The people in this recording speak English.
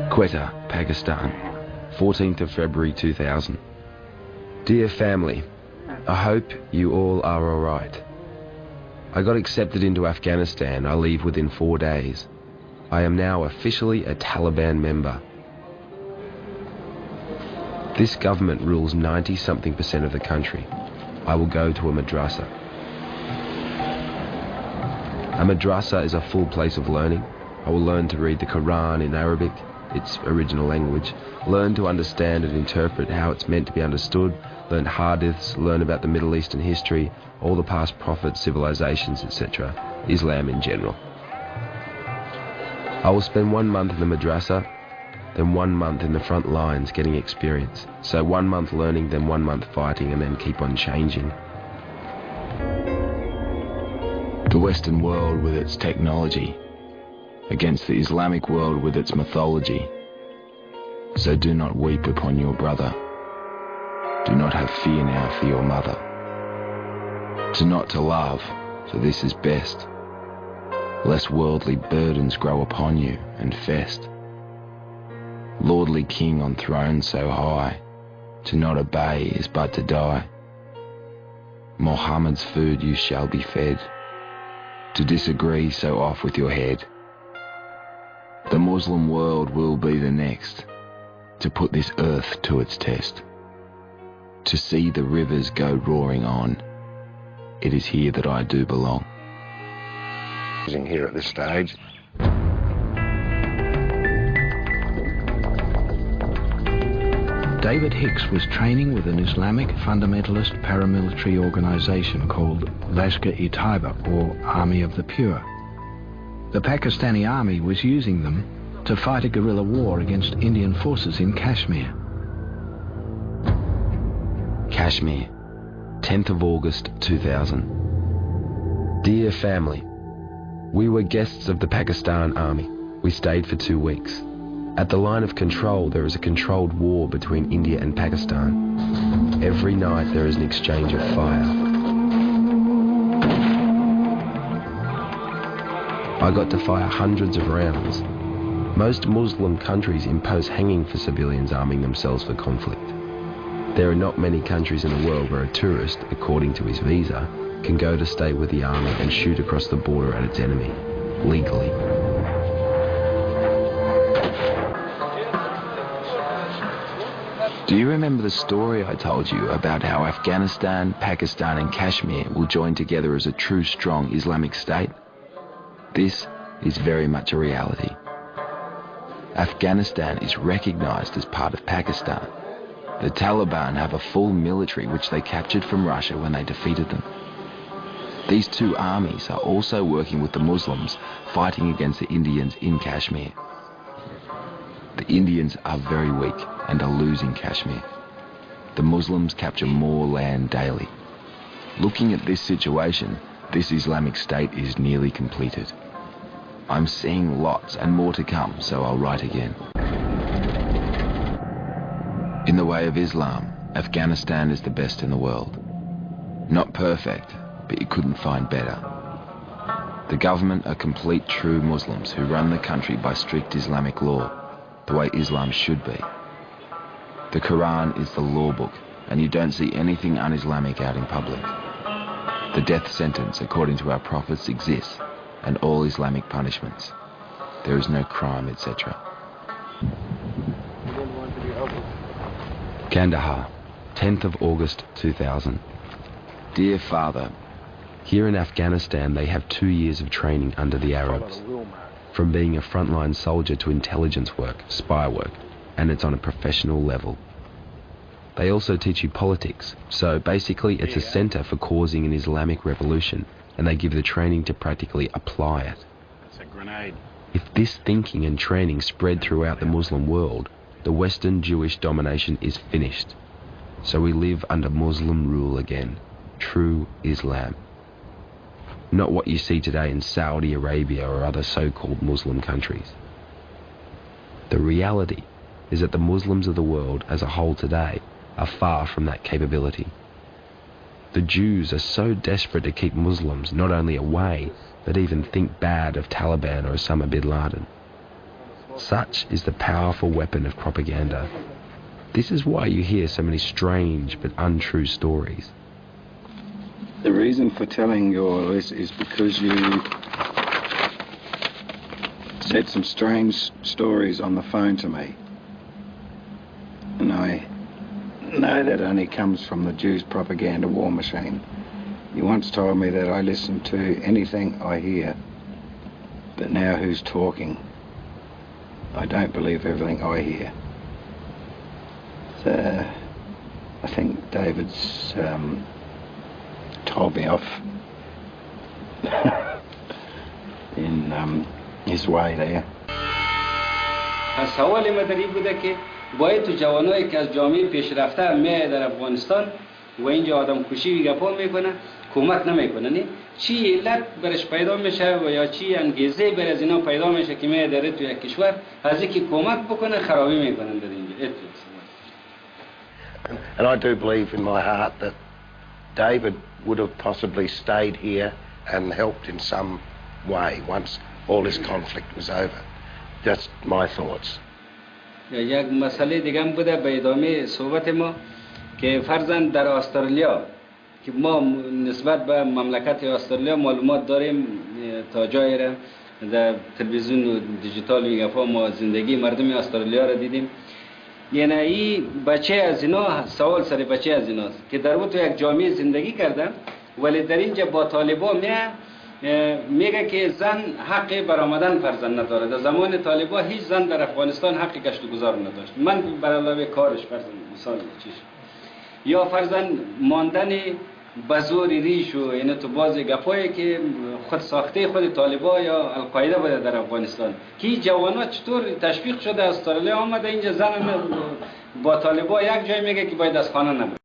Quetta, Pakistan, 14th of February 2000. Dear family, I hope you all are alright. I got accepted into Afghanistan. I leave within 4 days. I am now officially a Taliban member. This government rules 90-something% of the country. I will go to a madrasa. A madrasa is a full place of learning. I will learn to read the Quran in Arabic, its original language, learn to understand and interpret how it's meant to be understood, learn hadiths, learn about the Middle Eastern history, all the past prophets, civilizations, etc., Islam in general. I will spend 1 month in the madrasa, then 1 month in the front lines getting experience. So 1 month learning, then 1 month fighting, and then keep on changing. The Western world with its technology against the Islamic world with its mythology. So do not weep upon your brother. Do not have fear now for your mother. To not to love, for this is best, lest worldly burdens grow upon you and fest. Lordly king on throne so high, to not obey is but to die. Mohammed's food you shall be fed, to disagree so off with your head. The Muslim world will be the next, to put this earth to its test. To see the rivers go roaring on, it is here that I do belong. Here at this stage. David Hicks was training with an Islamic fundamentalist paramilitary organisation called Lashkar-e-Taiba, or Army of the Pure. The Pakistani army was using them to fight a guerrilla war against Indian forces in Kashmir. Kashmir, 10th of August 2000. Dear family, we were guests of the Pakistan army. We stayed for 2 weeks. At the line of control, there is a controlled war between India and Pakistan. Every night there is an exchange of fire. I got to fire hundreds of rounds. Most Muslim countries impose hanging for civilians arming themselves for conflict. There are not many countries in the world where a tourist, according to his visa, can go to stay with the army and shoot across the border at its enemy, legally. Do you remember the story I told you about how Afghanistan, Pakistan and Kashmir will join together as a true strong Islamic state? This is very much a reality. Afghanistan is recognized as part of Pakistan. The Taliban have a full military which they captured from Russia when they defeated them. These two armies are also working with the Muslims fighting against the Indians in Kashmir. The Indians are very weak and are losing Kashmir. The Muslims capture more land daily. Looking at this situation, this Islamic State is nearly completed. I'm seeing lots and more to come, so I'll write again. In the way of Islam, Afghanistan is the best in the world. Not perfect, but you couldn't find better. The government are complete true Muslims who run the country by strict Islamic law, the way Islam should be. The Quran is the law book, and you don't see anything un-Islamic out in public. The death sentence, according to our prophets, exists, and all Islamic punishments. There is no crime, etc. Kandahar, 10th of August 2000. Dear Father, here in Afghanistan they have 2 years of training under the Arabs, from being a frontline soldier to intelligence work, spy work, and it's on a professional level. They also teach you politics, so basically it's a centre for causing an Islamic revolution, and they give the training to practically apply it. That's a grenade. If this thinking and training spread throughout the Muslim world, the Western Jewish domination is finished. So we live under Muslim rule again, true Islam. Not what you see today in Saudi Arabia or other so-called Muslim countries. The reality is that the Muslims of the world as a whole today are far from that capability. The Jews are so desperate to keep Muslims not only away, but even think bad of Taliban or Osama bin Laden. Such is the powerful weapon of propaganda. This is why you hear so many strange but untrue stories. The reason for telling you all this is because you said some strange stories on the phone to me. And I know that only comes from the Jews' propaganda war machine. You once told me that I listen to anything I hear. But now who's talking? I don't believe everything I hear. So I think David's told me off in his way there. سوال مدنی بوده که باید تو جوانایی که از جامعه پیشرفته میای در افغانستان و اینجا آدم کشی و گپا میکنه کمک نمیکنه، چی علت برش پیدا میشه و یا چی انگیزه بر از اینا پیدا میشه که میای در تو یک کشور از اینکه کمک بکنه خرابی میکنن در اینجا. And I do believe in my heart that David would have possibly stayed here and helped in some way once all this conflict was over. Just my thoughts. یک مسئله دیگه هم بوده به ادامه صحبت ما که فرضاً در استرالیا که ما نسبت به مملکت استرالیا معلومات داریم تا جایی را در تلویزیون و دیجیتال میگفا ما زندگی مردم استرالیا را دیدیم. یعنی این بچه از اینا سوال سر بچه از ایناست که در تو یک جامعه زندگی کردن ولی در اینجا با طالبا میگه که زن حق برآمدن فرزند نداره. در زمان طالبا هیچ زن در افغانستان حق گشت و گذار نداشت. من بر علاوه کارش فرزند مثال چیش یا فرزند ماندن بزوری ریش و یعنی تو باز گپایی که خود ساخته خود طالبا یا القاعده بوده در افغانستان که جوانا چطور تشویق شده از استرالیا آمده اینجا زن با طالبا یک جای میگه که باید از خانه نبره.